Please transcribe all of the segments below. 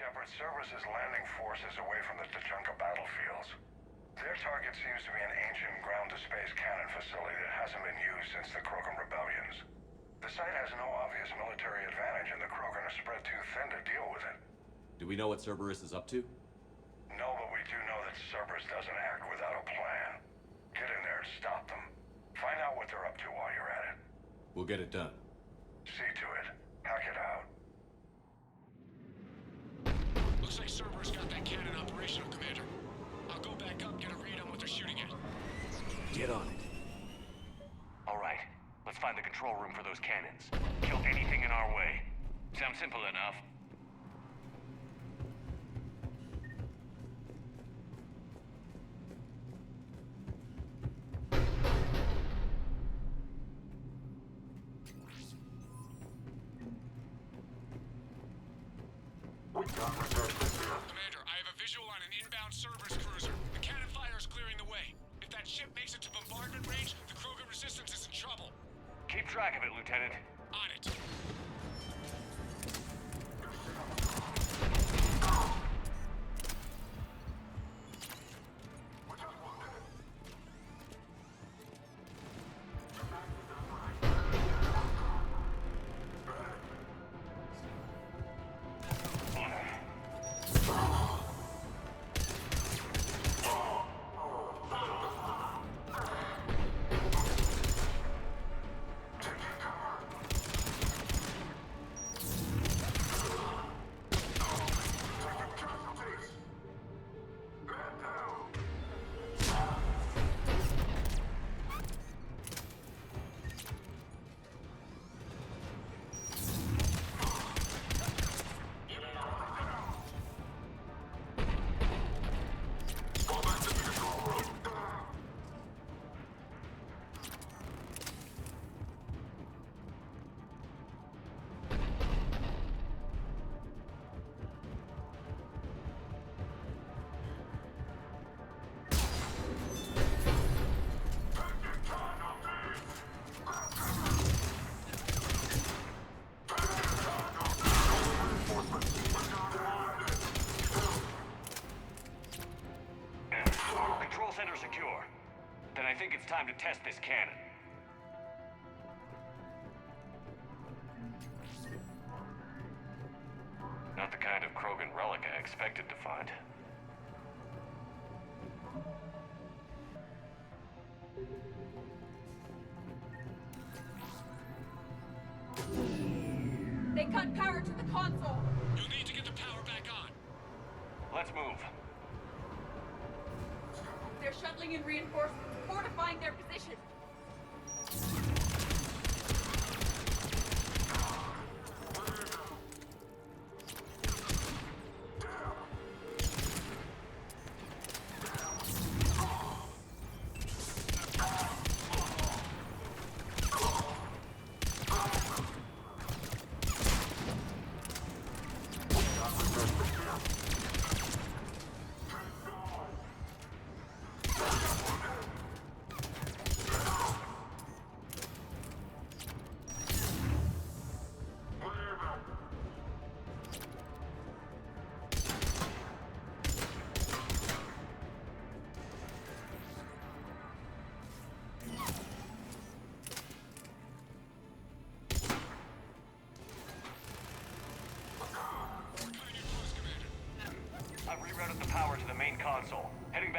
Shepard, Cerberus' landing forces away from the Tachanka battlefields. Their target seems to be an ancient ground-to-space cannon facility that hasn't been used since the Krogan rebellions. The site has no obvious military advantage, and the Krogan are spread too thin to deal with it. Do we know what Cerberus is up to? No, but we do know that Cerberus doesn't act without a plan. Get in there and stop them. Find out what they're up to while you're at it. We'll get it done. See to it. Hack it out. Looks like Cerberus got that cannon operational, Commander. I'll go back up, get a read on what they're shooting at. Get on it. All right. Let's find the control room for those cannons. Kill anything in our way. Sounds simple enough. Commander, I have a visual on an inbound Cerberus cruiser. The cannon fire is clearing the way. If that ship makes it to bombardment range, the Krogan resistance is in trouble. Keep track of it, Lieutenant. On it. Control center secure. Then I think it's time to test this cannon. Not the kind of Krogan relic I expected to find. They cut power to the console! You'll need to get the power back on. Let's move. They're shuttling in reinforcements, fortifying their position.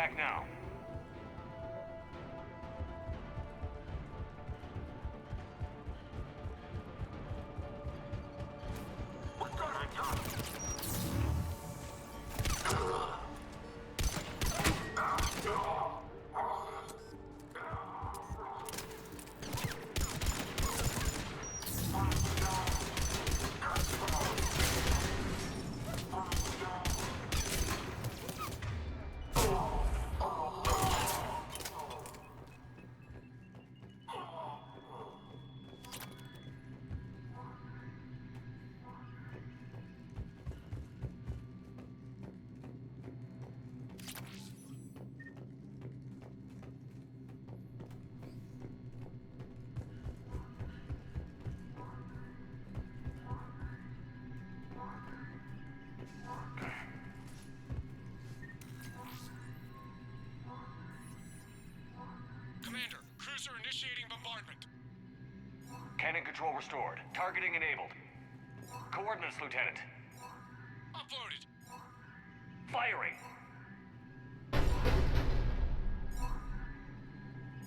back now. Commander, cruiser initiating bombardment. Cannon control restored. Targeting enabled. Coordinates, Lieutenant. Uploaded. Firing!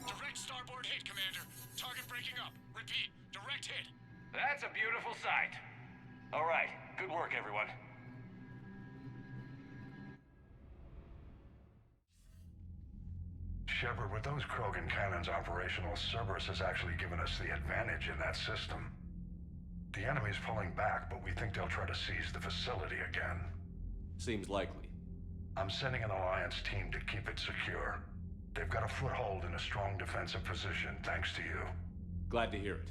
Direct starboard hit, Commander. Target breaking up. Repeat, direct hit. That's a beautiful sight. All right, good work, everyone. Shepard, with those Krogan cannons operational, Cerberus has actually given us the advantage in that system. The enemy's pulling back, but we think they'll try to seize the facility again. Seems likely. I'm sending an Alliance team to keep it secure. They've got a foothold in a strong defensive position, thanks to you. Glad to hear it.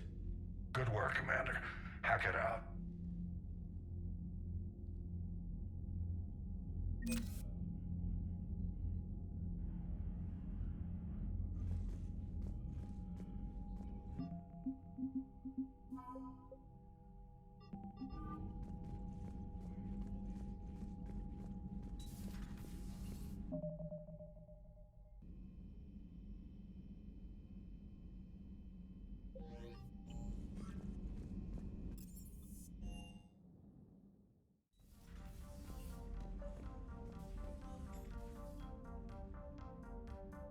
Good work, Commander. Hack it out.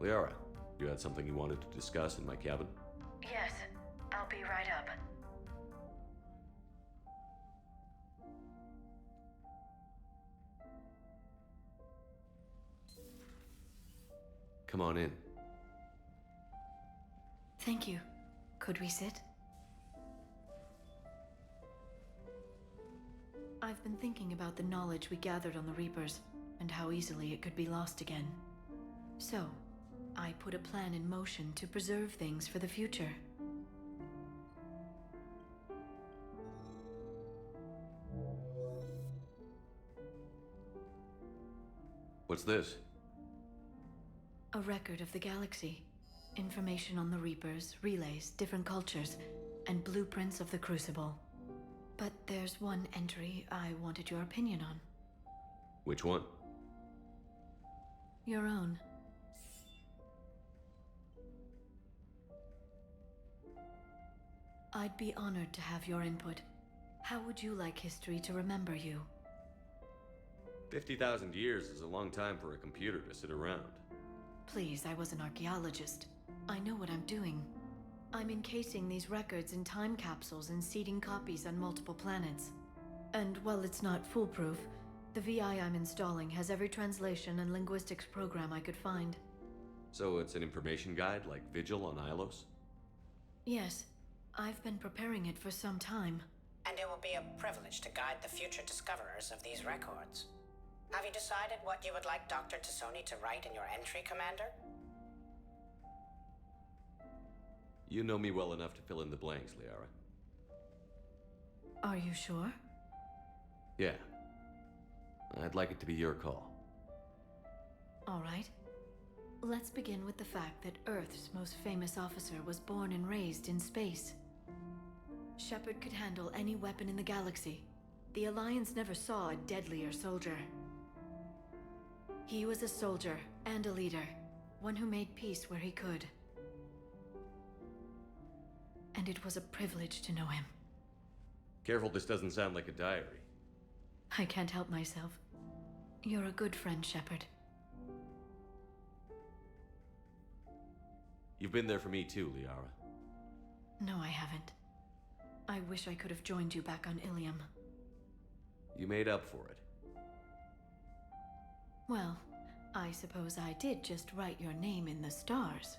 Liara, you had something you wanted to discuss in my cabin? Yes, I'll be right up. Come on in. Thank you. Could we sit? I've been thinking about the knowledge we gathered on the Reapers, and how easily it could be lost again. So, I put a plan in motion to preserve things for the future. What's this? A record of the galaxy. Information on the Reapers, relays, different cultures, and blueprints of the Crucible. But there's one entry I wanted your opinion on. Which one? Your own. I'd be honored to have your input. How would you like history to remember you? 50,000 years is a long time for a computer to sit around. Please, I was an archaeologist. I know what I'm doing. I'm encasing these records in time capsules and seeding copies on multiple planets. And while it's not foolproof, the VI I'm installing has every translation and linguistics program I could find. So it's an information guide like Vigil on Ilos? Yes, I've been preparing it for some time. And it will be a privilege to guide the future discoverers of these records. Have you decided what you would like Dr. Tassoni to write in your entry, Commander? You know me well enough to fill in the blanks, Liara. Are you sure? Yeah. I'd like it to be your call. All right. Let's begin with the fact that Earth's most famous officer was born and raised in space. Shepard could handle any weapon in the galaxy. The Alliance never saw a deadlier soldier. He was a soldier and a leader, one who made peace where he could. And it was a privilege to know him. Careful, this doesn't sound like a diary. I can't help myself. You're a good friend, Shepard. You've been there for me too, Liara. No, I haven't. I wish I could have joined you back on Ilium. You made up for it. Well, I suppose I did just write your name in the stars.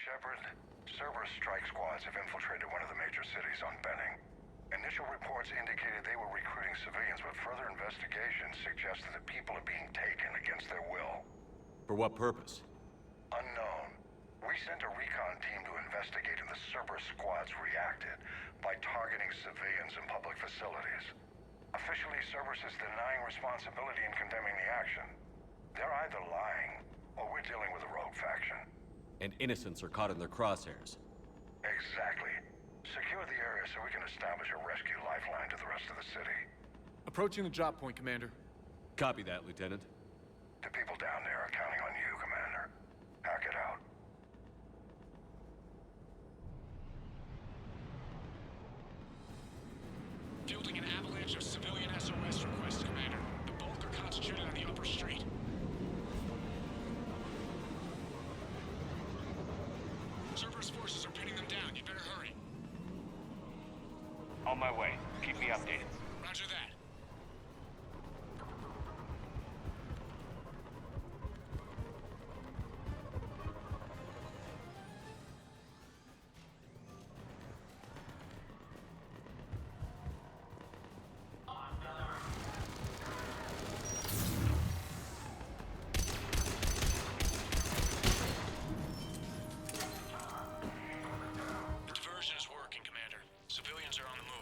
Shepard, Cerberus strike squads have infiltrated one of the major cities on Benning. Initial reports indicated they were recruiting civilians, but further investigation suggests that the people are being taken against their will. For what purpose? Unknown. We sent a recon team to investigate, and the Cerberus squads reacted by targeting civilians in public facilities. Officially, Cerberus is denying responsibility and condemning the action. They're either lying, or we're dealing with a rogue faction. And innocents are caught in their crosshairs. Exactly. Secure the area so we can establish a rescue lifeline to the rest of the city. Approaching the drop point, Commander. Copy that, Lieutenant. The people down there are counting on you, Commander. Hack it out. Fielding an avalanche of civilian SOS requests, Commander. The bulk are concentrated on the upper street. Cerberus forces are pinning them down. You'd better hurry. On my way. Keep me updated. Roger that. The diversion is working, Commander. Civilians are on the move.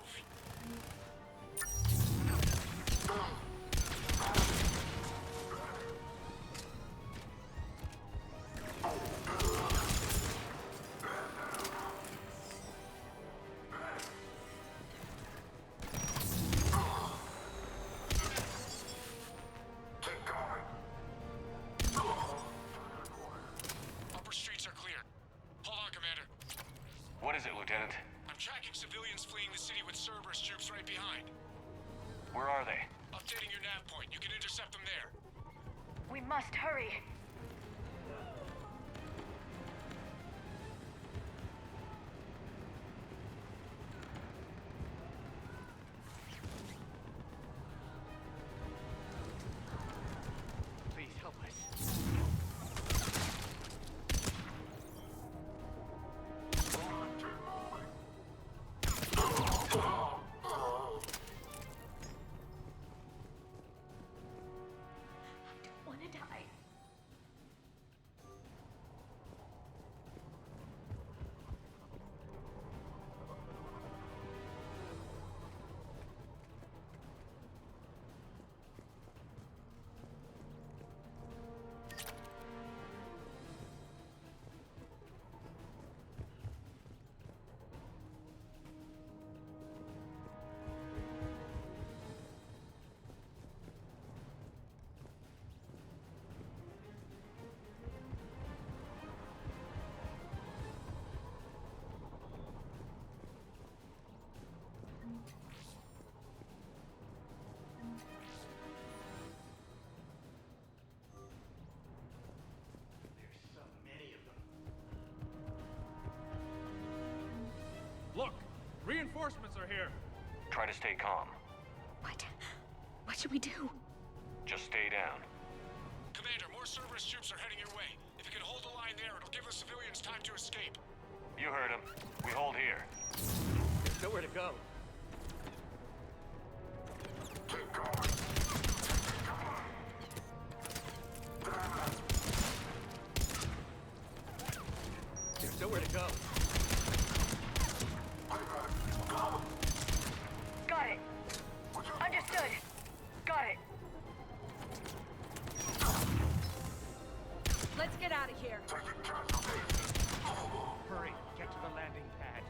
Upper streets are cleared. Hold on, Commander. What is it, Lieutenant? I'm tracking civilians fleeing the city with Cerberus troops right behind. Where are they? Updating your nav point. You can intercept them there. We must hurry. Please help us. Wanna die. Look! Reinforcements are here! Try to stay calm. What? What should we do? Just stay down. Commander, more Cerberus troops are heading your way. If you can hold the line there, it'll give the civilians time to escape. You heard him. We hold here. There's nowhere to go. Keep going. There's nowhere to go. Got it. Understood. Got it. Let's get out of here. Hurry, get to the landing pad.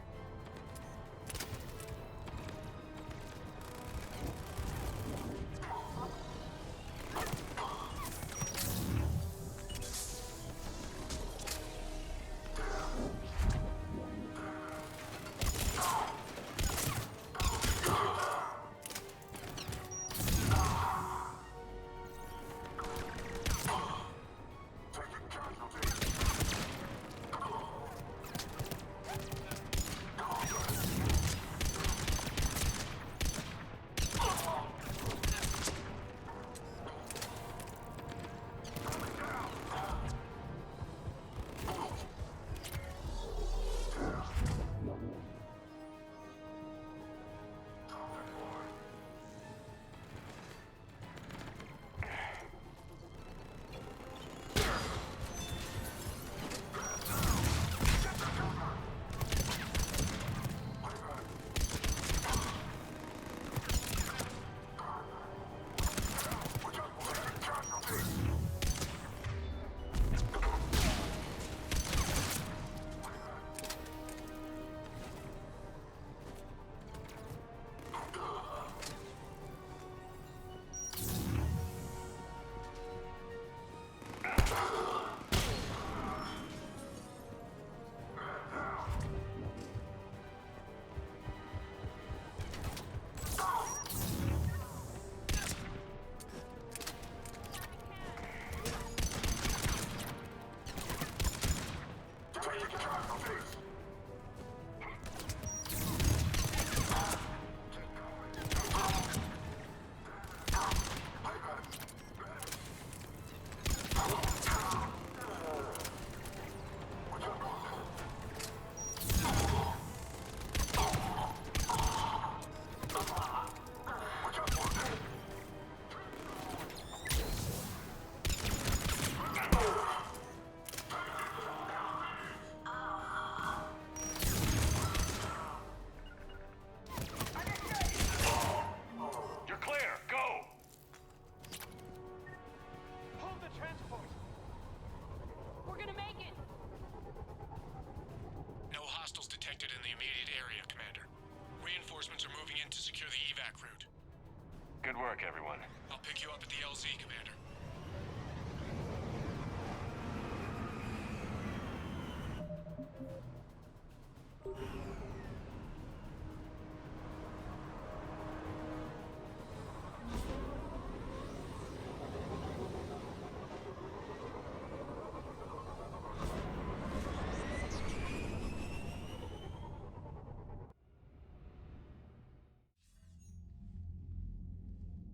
Good work, everyone. I'll pick you up at the LZ, Commander.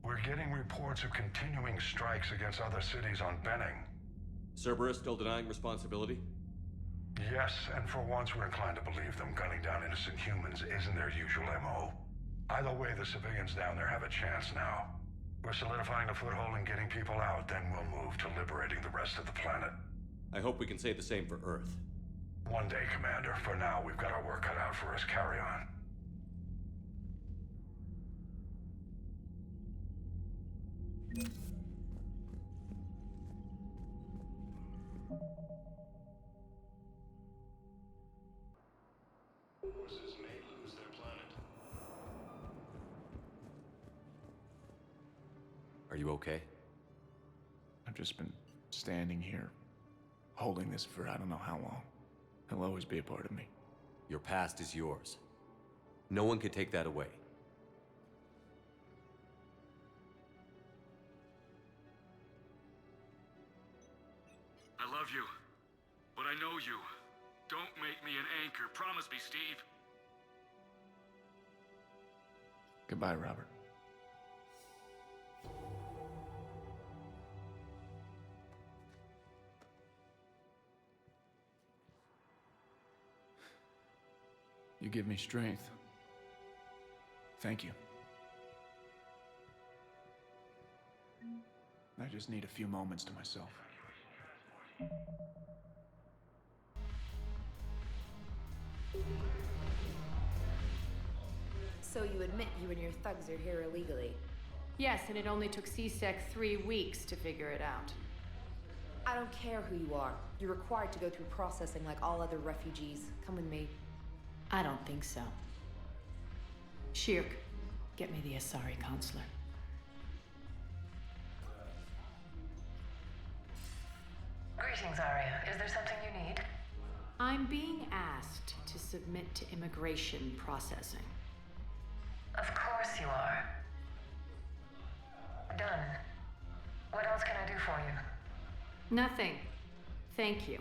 We're getting reports of continuing strikes against other cities on Benning. Cerberus still denying responsibility? Yes, and for once we're inclined to believe them. Gunning down innocent humans isn't their usual MO. Either way, the civilians down there have a chance now. We're solidifying a foothold and getting people out, then we'll move to liberating the rest of the planet. I hope we can say the same for Earth. One day, Commander. For now, we've got our work cut out for us. Carry on. Forces may lose their planet. Are you okay? I've just been standing here, holding this for I don't know how long. It'll always be a part of me. Your past is yours. No one can take that away. I love you, but I know you. Don't make me an anchor. Promise me, Steve. Goodbye, Robert. You give me strength. Thank you. I just need a few moments to myself. So you admit you and your thugs are here illegally? Yes, and it only took CSEC 3 weeks to figure it out. I don't care who you are. You're required to go through processing like all other refugees. Come with me. I don't think so. Shirk, get me the Asari counselor. Greetings, Arya. Is there something you need? I'm being asked to submit to immigration processing. Of course you are. Done. What else can I do for you? Nothing. Thank you.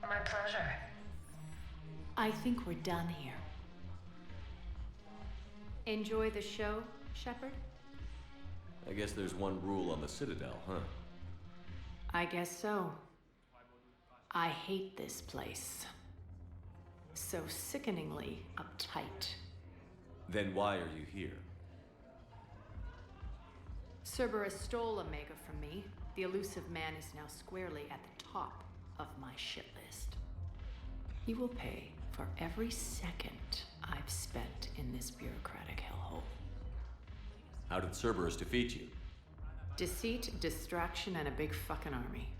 My pleasure. I think we're done here. Enjoy the show, Shepard? I guess there's one rule on the Citadel, huh? I guess so. I hate this place. So sickeningly uptight. Then why are you here? Cerberus stole Omega from me. The elusive man is now squarely at the top of my shit list. He will pay for every second I've spent in this bureaucratic hellhole. How did Cerberus defeat you? Deceit, distraction, and a big fucking army.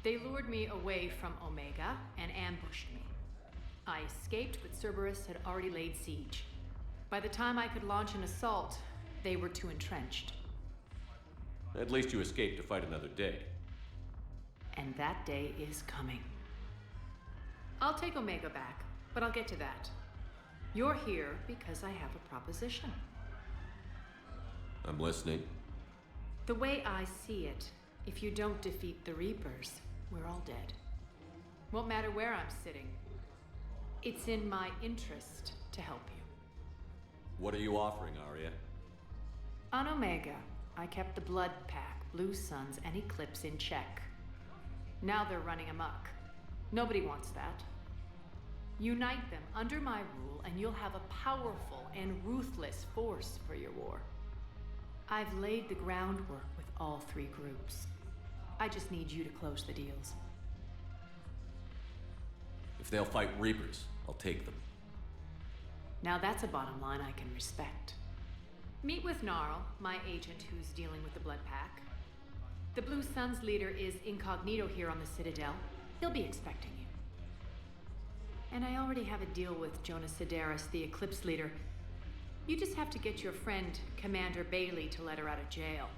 They lured me away from Omega and ambushed me. I escaped, but Cerberus had already laid siege. By the time I could launch an assault, they were too entrenched. At least you escaped to fight another day. And that day is coming. I'll take Omega back, but I'll get to that. You're here because I have a proposition. I'm listening. The way I see it, if you don't defeat the Reapers, we're all dead. Won't matter where I'm sitting. It's in my interest to help you. What are you offering, Arya? On Omega, I kept the Blood Pack, Blue Suns, and Eclipse in check. Now they're running amok. Nobody wants that. Unite them under my rule, and you'll have a powerful and ruthless force for your war. I've laid the groundwork with all 3 groups. I just need you to close the deals. If they'll fight Reapers, I'll take them. Now that's a bottom line I can respect. Meet with Gnarl, my agent who's dealing with the Blood Pack. The Blue Suns leader is incognito here on the Citadel. He'll be expecting you. And I already have a deal with Jonas Sidaris, the Eclipse leader. You just have to get your friend, Commander Bailey, to let her out of jail.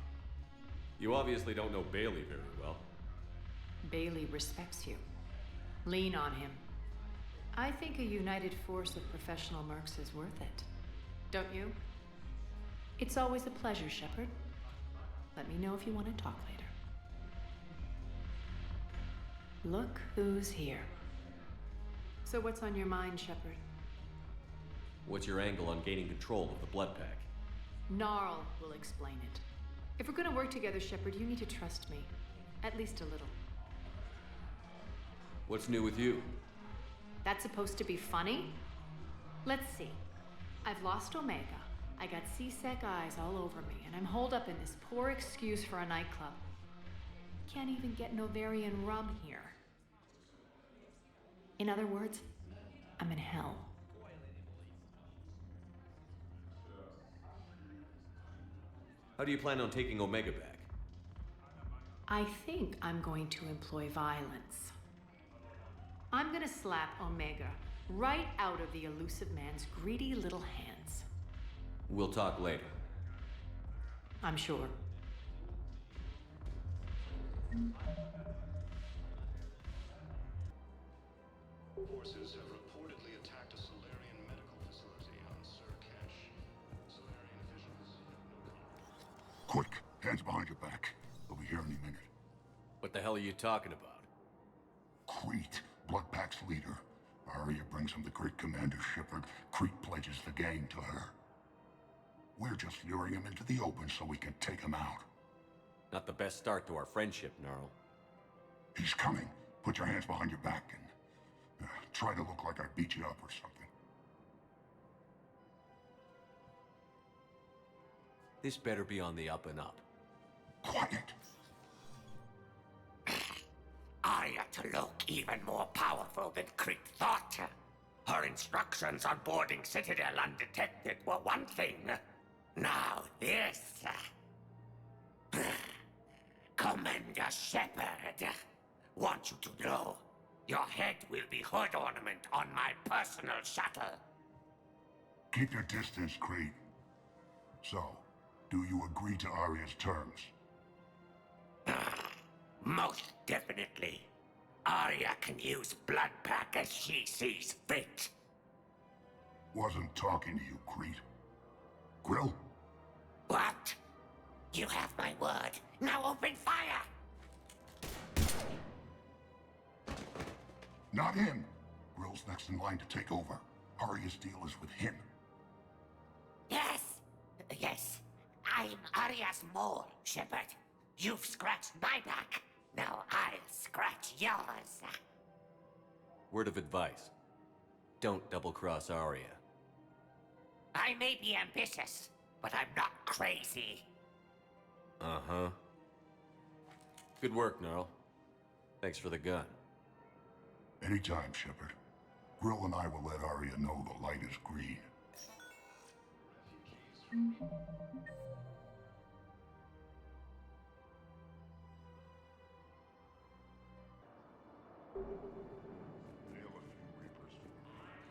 You obviously don't know Bailey very well. Bailey respects you. Lean on him. I think a united force of professional mercs is worth it. Don't you? It's always a pleasure, Shepard. Let me know if you want to talk later. Look who's here. So what's on your mind, Shepard? What's your angle on gaining control of the Blood Pack? Gnarl will explain it. If we're gonna work together, Shepard, you need to trust me. At least a little. What's new with you? That's supposed to be funny? Let's see. I've lost Omega. I got CSEC eyes all over me, and I'm holed up in this poor excuse for a nightclub. Can't even get Novarian rum here. In other words, I'm in hell. How do you plan on taking Omega back? I think I'm going to employ violence. I'm gonna slap Omega right out of the elusive man's greedy little hands. We'll talk later. I'm sure. Forces have reportedly attacked a Solarian medical facility on Surcash. Solarian officials have no comment. Quick, hands behind your back. They'll be here any minute. What the hell are you talking about? Crete, Bloodpack's leader. Arya brings him the great commander Shepard. Crete pledges the gang to her. We're just luring him into the open so we can take him out. Not the best start to our friendship, Gnarl. He's coming. Put your hands behind your back and try to look like I beat you up or something. This better be on the up and up. Quiet. Arya to look even more powerful than Creek thought. Her instructions on boarding Citadel undetected were one thing. Now this. Commander Shepard, want you to know, your head will be hood ornament on my personal shuttle. Keep your distance, Creed. So, do you agree to Arya's terms? Most definitely. Arya can use Bloodpack as she sees fit. Wasn't talking to you, Creed. Grill? What? You have my word. Now open fire! Not him. Grill's next in line to take over. Arya's deal is with him. Yes. Yes. I'm Arya's mole, Shepard. You've scratched my back. Now I'll scratch yours. Word of advice. Don't double-cross Arya. I may be ambitious, but I'm not crazy. Uh-huh. Good work, Gnarl. Thanks for the gun. Anytime, Shepard. Grill and I will let Arya know the light is green.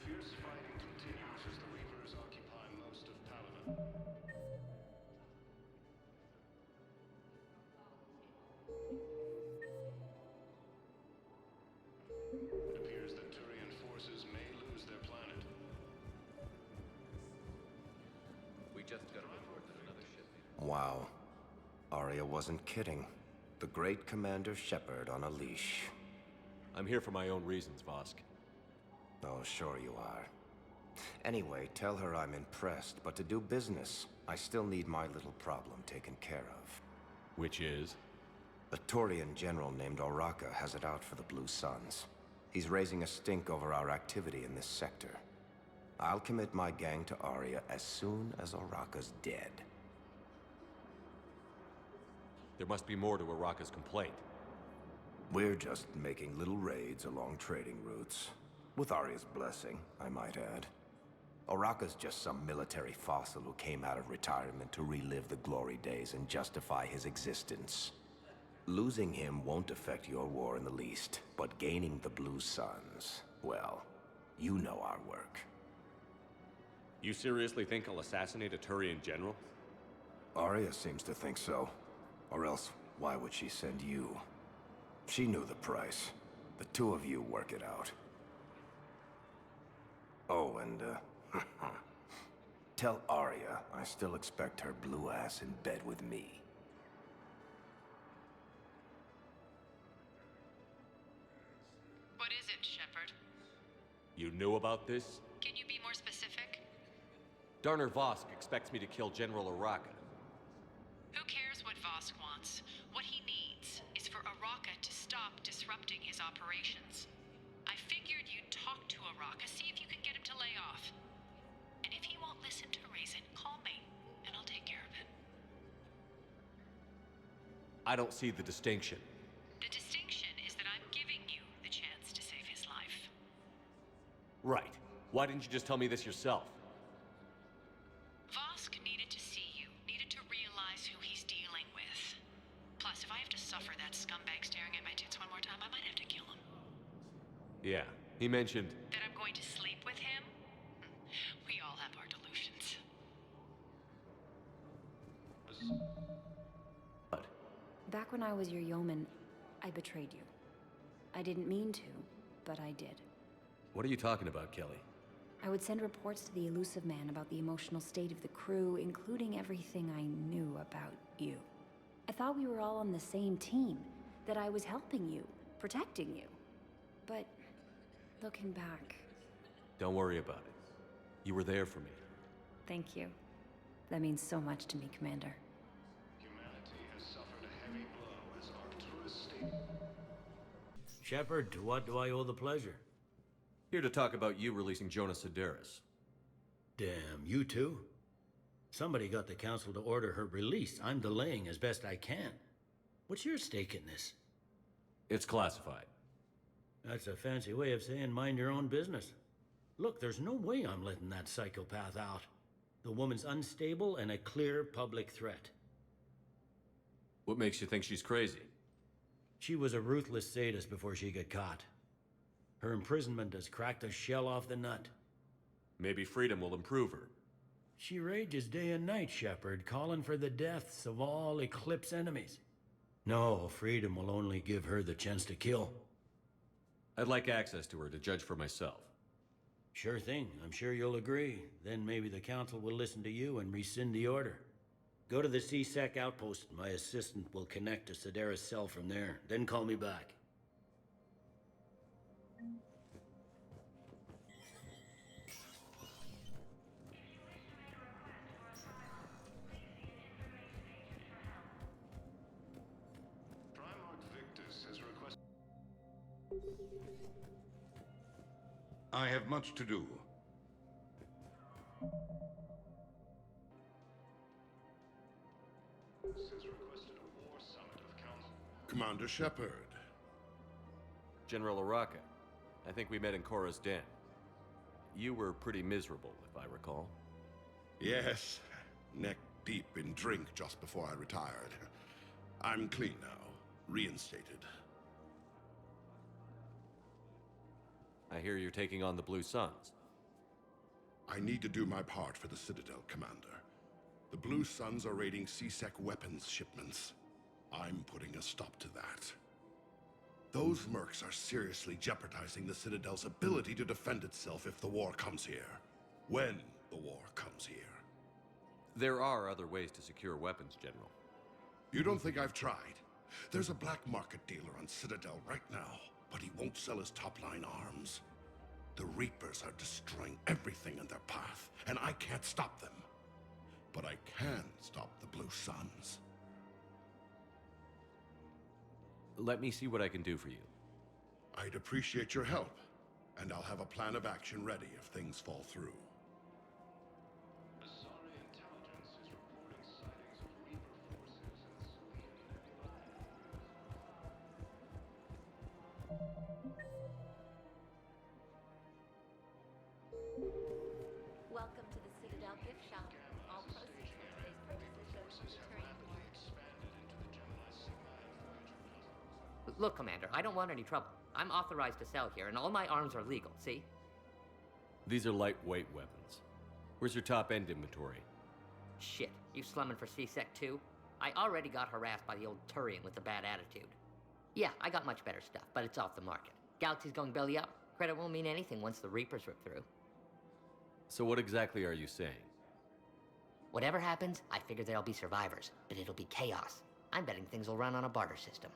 Fierce fighting continues as the Reapers occupy most of Paragon. It appears that Turian forces may lose their planet. We just got a report that another ship. Wow. Arya wasn't kidding. The great Commander Shepard on a leash. I'm here for my own reasons, Vosk. Oh, sure you are. Anyway, tell her I'm impressed, but to do business, I still need my little problem taken care of. Which is? A Turian general named Oraka has it out for the Blue Suns. He's raising a stink over our activity in this sector. I'll commit my gang to Arya as soon as Oraka's dead. There must be more to Oraka's complaint. We're just making little raids along trading routes. With Arya's blessing, I might add. Oraka's just some military fossil who came out of retirement to relive the glory days and justify his existence. Losing him won't affect your war in the least, but gaining the Blue Suns, well, you know our work. You seriously think I'll assassinate a Turian general? Arya seems to think so. Or else, why would she send you? She knew the price. The two of you work it out. Oh, and, tell Arya I still expect her blue ass in bed with me. What is it, Shepard? You knew about this? Can you be more specific? Darner Vosk expects me to kill General Oraka. Who cares what Vosk wants? What he needs is for Oraka to stop disrupting his operations. I figured you'd talk to Oraka, see if you can get him to lay off. And if he won't listen to reason, call me, and I'll take care of it. I don't see the distinction. The distinction is that I'm giving you the chance to save his life. Right. Why didn't you just tell me this yourself? Vosk needed to see you, needed to realize who he's dealing with. Plus, if I have to suffer that scumbag staring at my tits one more time, I might have to kill him. Yeah, he mentioned... That I'm going to sleep with him? We all have our delusions. What? Back when I was your yeoman, I betrayed you. I didn't mean to, but I did. What are you talking about, Kelly? I would send reports to the Elusive Man about the emotional state of the crew, including everything I knew about you. I thought we were all on the same team, that I was helping you, protecting you. But looking back... Don't worry about it. You were there for me. Thank you. That means so much to me, Commander. Humanity has suffered a heavy blow as Arcturus state. Shepard, to what do I owe the pleasure? Here to talk about you releasing Jonas Sedaris. Damn, you too? Somebody got the Council to order her release. I'm delaying as best I can. What's your stake in this? It's classified. That's a fancy way of saying mind your own business. Look, there's no way I'm letting that psychopath out. The woman's unstable and a clear public threat. What makes you think she's crazy? She was a ruthless sadist before she got caught. Her imprisonment has cracked the shell off the nut. Maybe freedom will improve her. She rages day and night, Shepard, calling for the deaths of all Eclipse enemies. No, freedom will only give her the chance to kill. I'd like access to her to judge for myself. Sure thing. I'm sure you'll agree. Then maybe the Council will listen to you and rescind the order. Go to the C-Sec outpost. My assistant will connect to Sedaris' cell from there. Then call me back. I have much to do. Commander Shepard. General Araka, I think we met in Korra's den. You were pretty miserable, if I recall. Yes, neck deep in drink just before I retired. I'm clean now, reinstated. I hear you're taking on the Blue Suns. I need to do my part for the Citadel, Commander. The Blue Suns are raiding C-Sec weapons shipments. I'm putting a stop to that. Those mercs are seriously jeopardizing the Citadel's ability to defend itself if the war comes here. When the war comes here. There are other ways to secure weapons, General. You don't think I've tried? There's a black market dealer on Citadel right now, but he won't sell his top-line arms. The Reapers are destroying everything in their path, and I can't stop them. But I can stop the Blue Suns. Let me see what I can do for you. I'd appreciate your help, and I'll have a plan of action ready if things fall through. Welcome to the Citadel gift shop. All proceeds from today's purchases go to the Turian War. Look, Commander, I don't want any trouble. I'm authorized to sell here, and all my arms are legal, see? These are lightweight weapons. Where's your top-end inventory? Shit, you slumming for C-Sec too? I already got harassed by the old Turian with the bad attitude. Yeah, I got much better stuff, but it's off the market. Galaxy's going belly up. Credit won't mean anything once the Reapers rip through. So what exactly are you saying? Whatever happens, I figure there'll be survivors, but it'll be chaos. I'm betting things will run on a barter system.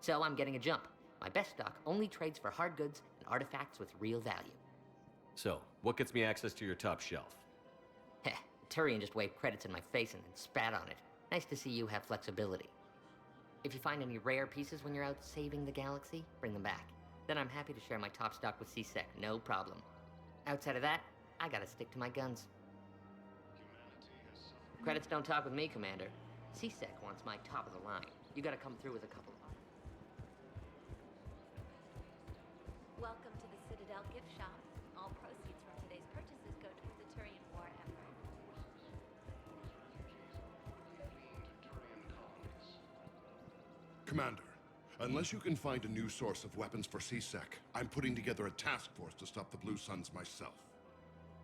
So I'm getting a jump. My best stock only trades for hard goods and artifacts with real value. So, what gets me access to your top shelf? Heh, Turian just waved credits in my face and then spat on it. Nice to see you have flexibility. If you find any rare pieces when you're out saving the galaxy, bring them back. Then I'm happy to share my top stock with C-Sec, no problem. Outside of that, I gotta stick to my guns. Credits don't talk with me, Commander. C-Sec wants my top of the line. You gotta come through with a couple. Welcome to the Citadel gift shop. All proceeds from today's purchases go to the Turian War effort. Commander, unless you can find a new source of weapons for C-Sec, I'm putting together a task force to stop the Blue Suns myself.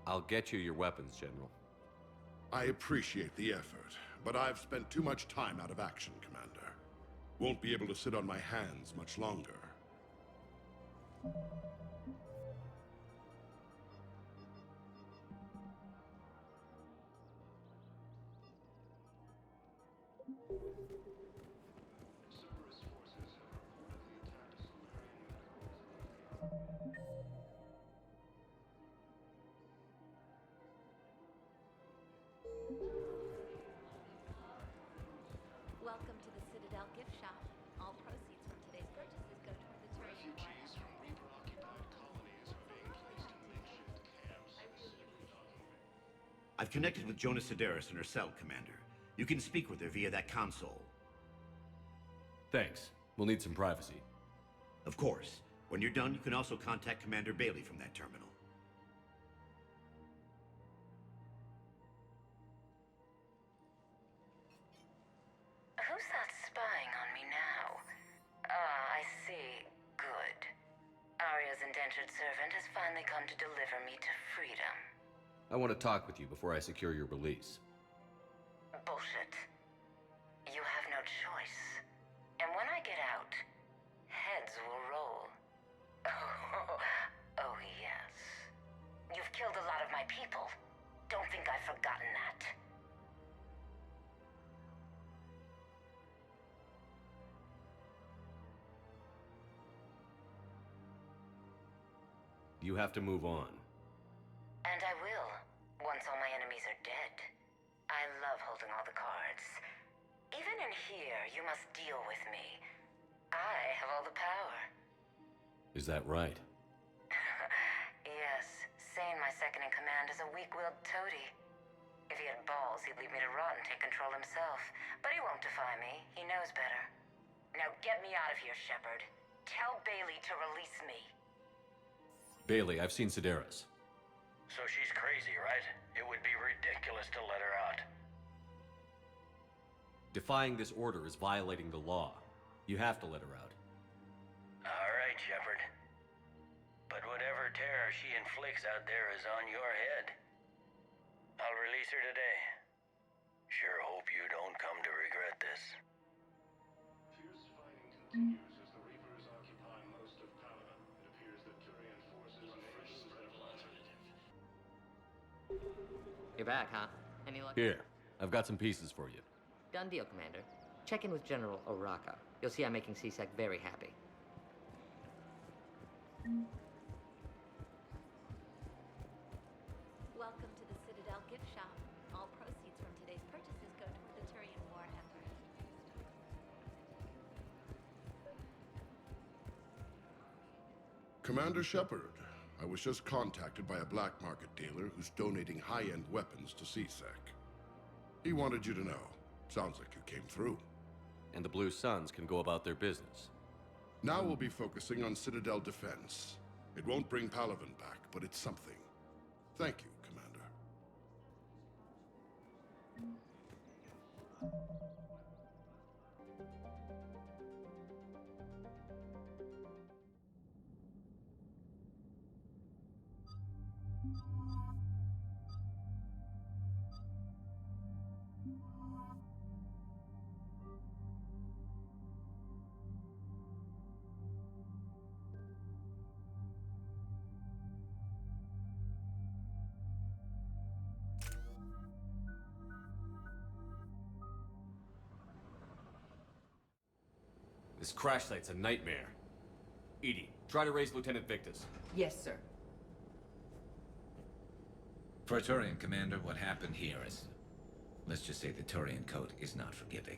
I'll get you your weapons, General. I appreciate the effort, but I've spent too much time out of action, Commander. Won't be able to sit on my hands much longer. I've connected with Jonas Sedaris in her cell, Commander. You can speak with her via that console. Thanks. We'll need some privacy. Of course. When you're done, you can also contact Commander Bailey from that terminal. Who's that spying on me now? Ah, I see. Good. Arya's indentured servant has finally come to deliver me to freedom. I want to talk with you before I secure your release. Bullshit. You have no choice. And when I get out, heads will roll. Oh, yes. You've killed a lot of my people. Don't think I've forgotten that. You have to move on. And I will, once all my enemies are dead. I love holding all the cards. Even in here, you must deal with me. I have all the power. Is that right? Yes, Sane, my second-in-command, is a weak-willed toady. If he had balls, he'd leave me to rot and take control himself. But he won't defy me. He knows better. Now get me out of here, Shepard. Tell Bailey to release me. Bailey, I've seen Sedaris. So she's crazy, right? It would be ridiculous to let her out. Defying this order is violating the law. You have to let her out. All right, Shepard. But whatever terror she inflicts out there is on your head. I'll release her today. Sure hope you don't come to regret this. Fierce fighting continues as the Reapers occupy most of Paragon. It appears that Turian forces may lose their alternative. You're back, huh? Any luck? Here, I've got some pieces for you. Done deal, Commander. Check in with General Oraka. You'll see I'm making C-Sec very happy. Welcome to the Citadel gift shop. All proceeds from today's purchases go toward the Turian war effort. Commander Shepard, I was just contacted by a black market dealer who's donating high-end weapons to CSEC. He wanted you to know. Sounds like you came through. And the Blue Suns can go about their business. Now we'll be focusing on Citadel defense. It won't bring Palaven back, but it's something. Thank you, Commander. This crash site's a nightmare. Edie, try to raise Lieutenant Victus. Yes, sir. For a Turian commander, what happened here is... let's just say the Turian code is not forgiving.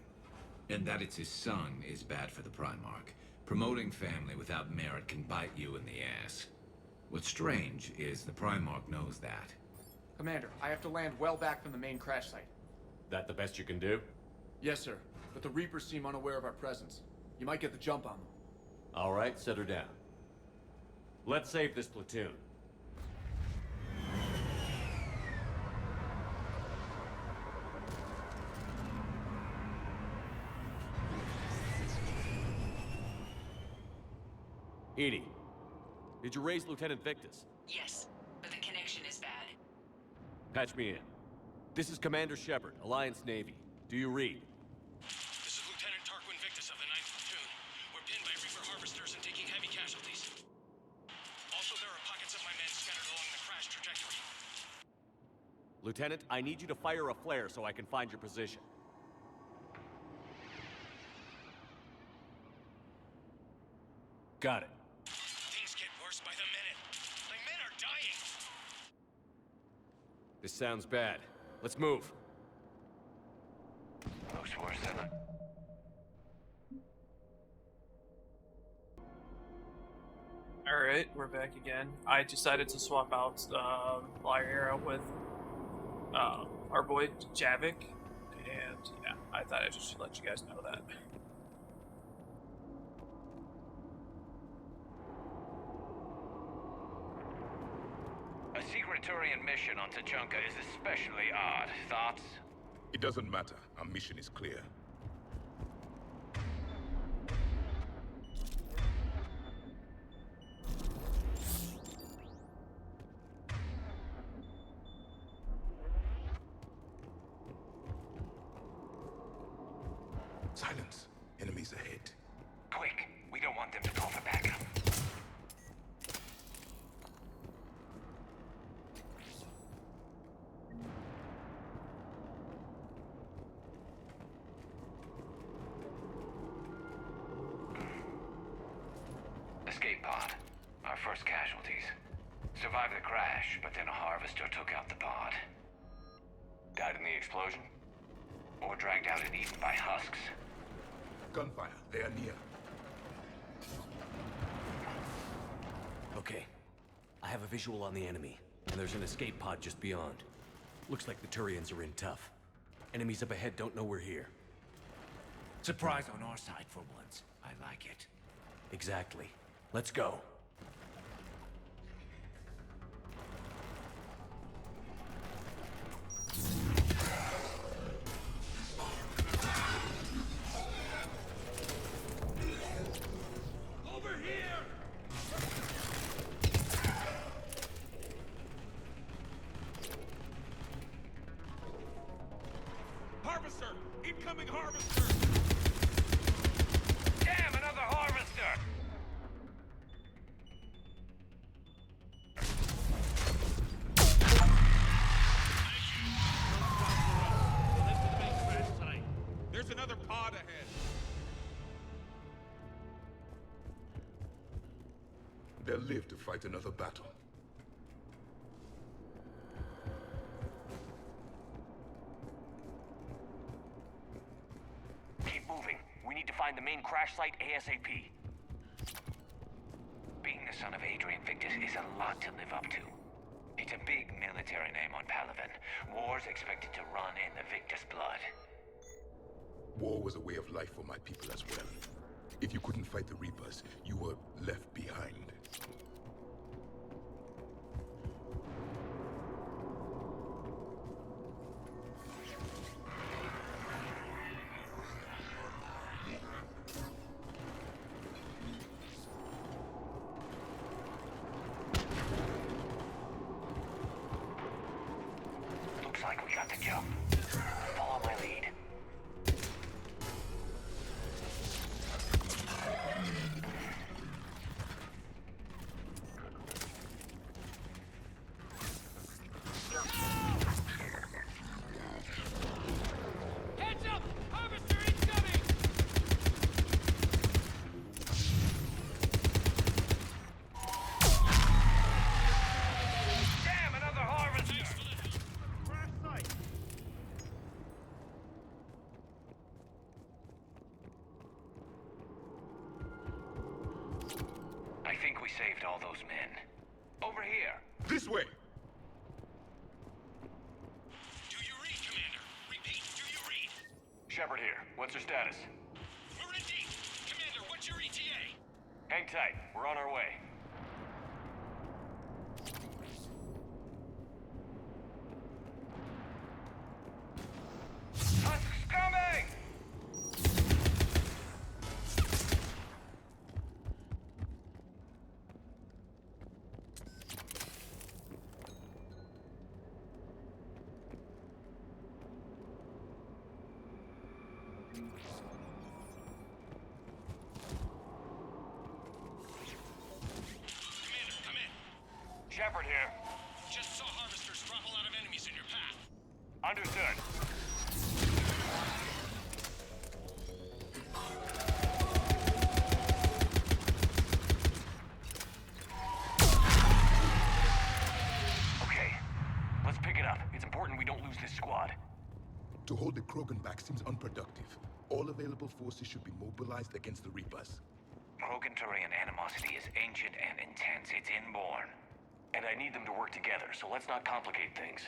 And that it's his son is bad for the Primarch. Promoting family without merit can bite you in the ass. What's strange is the Primarch knows that. Commander, I have to land well back from the main crash site. That the best you can do? Yes, sir. But the Reapers seem unaware of our presence. You might get the jump on them. All right, set her down. Let's save this platoon. Edie, did you raise Lieutenant Victus? Yes, but the connection is bad. Patch me in. This is Commander Shepard, Alliance Navy. Do you read? This is Lieutenant Tarquin Victus of the 9th Platoon. We're pinned by Reaper harvesters and taking heavy casualties. Also, there are pockets of my men scattered along the crash trajectory. Lieutenant, I need you to fire a flare so I can find your position. Got it. Things get worse by the minute. My men are dying. This sounds bad. Let's move. Looks worse than I... Alright, we're back again. I decided to swap out Flyer Arrow with our boy Javik, and yeah, I thought I just should let you guys know that. A secret Turian mission on Tachanka is especially odd. Thoughts? It doesn't matter. Our mission is clear. Silence. Enemies ahead. Quick, we don't want them to call for backup. Escape pod. Our first casualties. Survived the crash, but then a harvester took out the pod. Died in the explosion? Or dragged out and eaten by husks? Gunfire. They are near. Okay. I have a visual on the enemy, and there's an escape pod just beyond. Looks like the Turians are in tough. Enemies up ahead don't know we're here. Surprise on our side for once. I like it. Exactly. Let's go. Over here! Harvester! Incoming harvester! Damn, another harvester! There's another pod ahead. They'll live to fight another battle. Keep moving. We need to find the main crash site ASAP. Being the son of Adrian Victus is a lot to live up to. It's a big military name on Palaven. War's expected to run in the Victus blood. War was a way of life for my people as well. If you couldn't fight the Reapers, you were left behind. Looks like we got the jump. Follow my lead. Heads up! Harvester incoming! Damn, another harvester! Crash site! I think we saved all those men. Over here. This way! Do you read, Commander? Repeat, do you read? Shepard here. What's your status? We're in deep. Commander, what's your ETA? Hang tight. We're on our way. Husks coming! Commander, come in. Shepard here. Just saw harvesters drop a lot of enemies in your path. Understood. Okay, let's pick it up. It's important we don't lose this squad. To hold the Krogan back seems unproductive. All available forces should be mobilized against the Reapers. Krogan Turian animosity is ancient and intense. It's inborn. And I need them to work together, so let's not complicate things.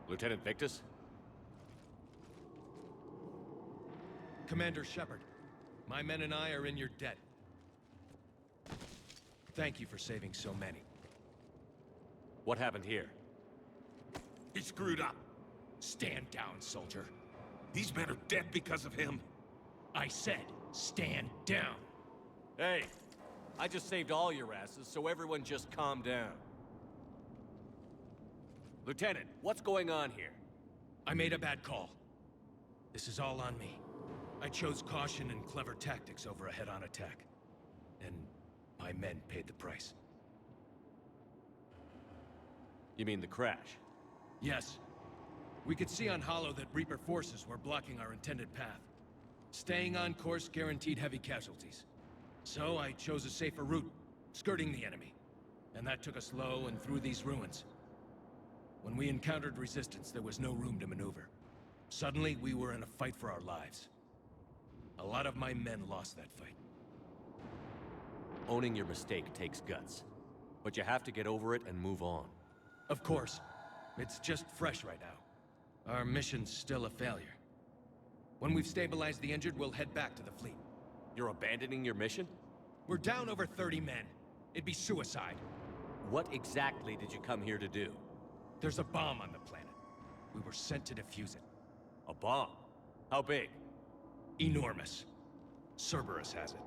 Lieutenant Victus? Commander Shepard, my men and I are in your debt. Thank you for saving so many. What happened here? He screwed up. Stand down, soldier. These men are dead because of him. I said, stand down. Hey, I just saved all your asses, so everyone just calm down. Lieutenant, what's going on here? I made a bad call. This is all on me. I chose caution and clever tactics over a head-on attack. And my men paid the price. You mean the crash? Yes. We could see on Hollow that Reaper forces were blocking our intended path. Staying on course guaranteed heavy casualties. So I chose a safer route, skirting the enemy. And that took us low and through these ruins. When we encountered resistance, there was no room to maneuver. Suddenly, we were in a fight for our lives. A lot of my men lost that fight. Owning your mistake takes guts. But you have to get over it and move on. Of course. It's just fresh right now. Our mission's still a failure. When we've stabilized the injured, we'll head back to the fleet. You're abandoning your mission? We're down over 30 men. It'd be suicide. What exactly did you come here to do? There's a bomb on the planet. We were sent to defuse it. A bomb? How big? Enormous. Cerberus has it.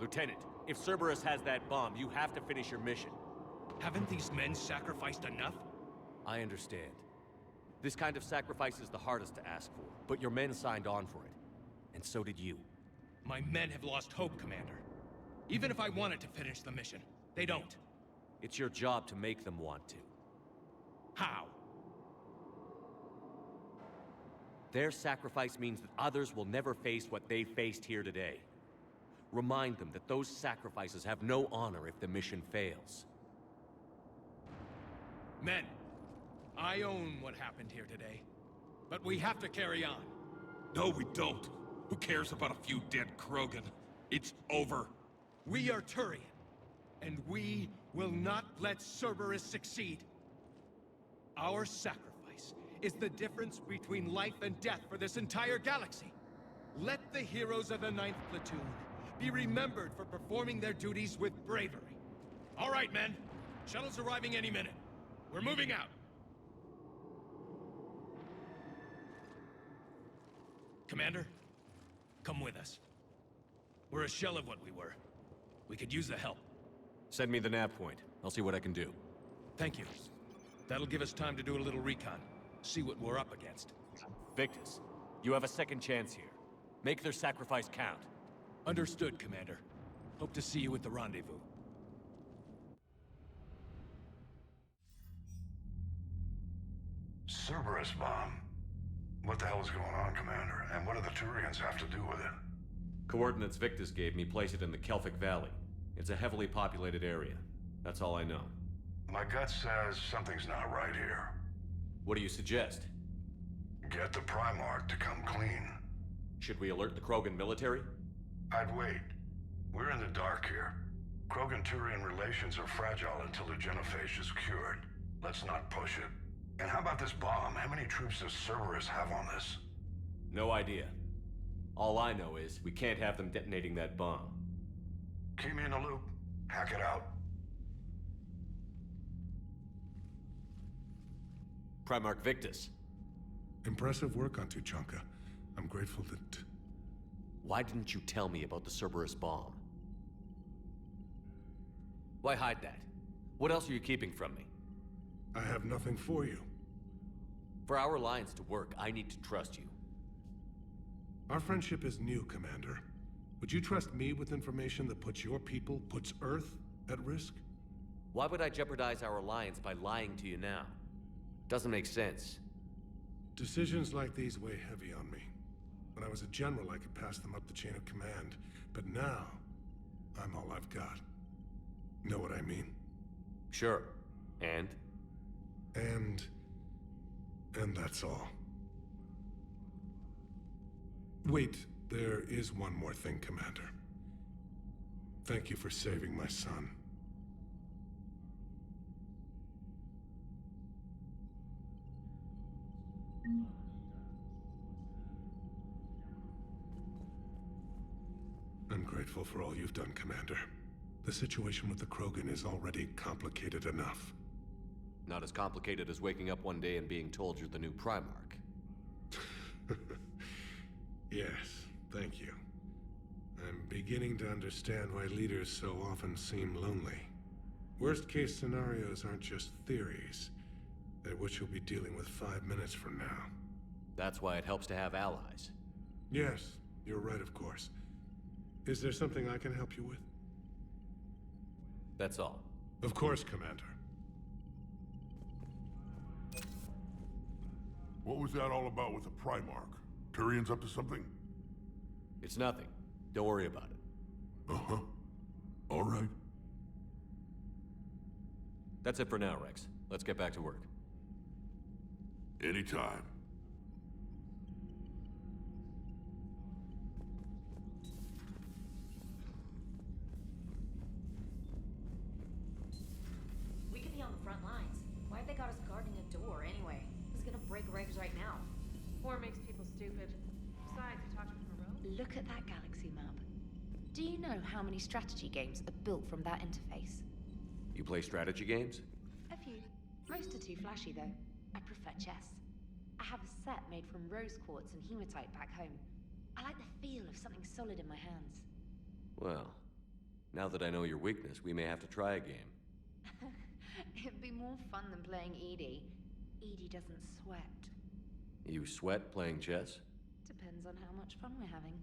Lieutenant, if Cerberus has that bomb, you have to finish your mission. Haven't these men sacrificed enough? I understand. This kind of sacrifice is the hardest to ask for, but your men signed on for it. And so did you. My men have lost hope, Commander. Even if I wanted to finish the mission, they don't. It's your job to make them want to. How? Their sacrifice means that others will never face what they faced here today. Remind them that those sacrifices have no honor if the mission fails. Men, I own what happened here today. But we have to carry on. No, we don't. Who cares about a few dead Krogan? It's over. We are Turian, and we will not let Cerberus succeed. Our sacrifice is the difference between life and death for this entire galaxy. Let the heroes of the 9th Platoon be remembered for performing their duties with bravery. All right, men. Shuttle's arriving any minute. We're moving out. Commander, come with us. We're a shell of what we were. We could use the help. Send me the nav point. I'll see what I can do. Thank you. That'll give us time to do a little recon. See what we're up against. Victus, you have a second chance here. Make their sacrifice count. Understood, Commander. Hope to see you at the rendezvous. Cerberus bomb. What the hell is going on, Commander? And what do the Turians have to do with it? Coordinates Victus gave me place it in the Kelphic Valley. It's a heavily populated area. That's all I know. My gut says something's not right here. What do you suggest? Get the Primarch to come clean. Should we alert the Krogan military? I'd wait. We're in the dark here. Krogan-Turian relations are fragile until the genophage is cured. Let's not push it. And how about this bomb? How many troops does Cerberus have on this? No idea. All I know is we can't have them detonating that bomb. Keep me in the loop. Hack it out. Primarch Victus. Impressive work on Tuchanka. I'm grateful that... Why didn't you tell me about the Cerberus bomb? Why hide that? What else are you keeping from me? I have nothing for you. For our alliance to work, I need to trust you. Our friendship is new, Commander. Would you trust me with information that puts your people, puts Earth, at risk? Why would I jeopardize our alliance by lying to you now? Doesn't make sense. Decisions like these weigh heavy on me. When I was a general, I could pass them up the chain of command. But now, I'm all I've got. Know what I mean? Sure. And? And that's all. Wait, there is one more thing, Commander. Thank you for saving my son. grateful for all you've done, Commander. The situation with the Krogan is already complicated enough. Not as complicated as waking up one day and being told you're the new Primarch. Yes, thank you. I'm beginning to understand why leaders so often seem lonely. Worst-case scenarios aren't just theories. They're what you'll be dealing with 5 minutes from now. That's why it helps to have allies. Yes, you're right, of course. Is there something I can help you with? That's all. Of course, Commander. What was that all about with the Primarch? Turian's up to something? It's nothing. Don't worry about it. Uh-huh. All right. That's it for now, Rex. Let's get back to work. Anytime. We could be on the front lines. Why have they got us guarding a door anyway? Who's gonna break regs right now? War makes people stupid. Besides, you talked with Moreau? Look at that galaxy map. Do you know how many strategy games are built from that interface? You play strategy games? A few. Most are too flashy, though. I prefer chess. I have a set made from rose quartz and hematite back home. I like the feel of something solid in my hands. Well, now that I know your weakness, we may have to try a game. It'd be more fun than playing Edie. Edie doesn't sweat. You sweat playing chess? Depends on how much fun we're having.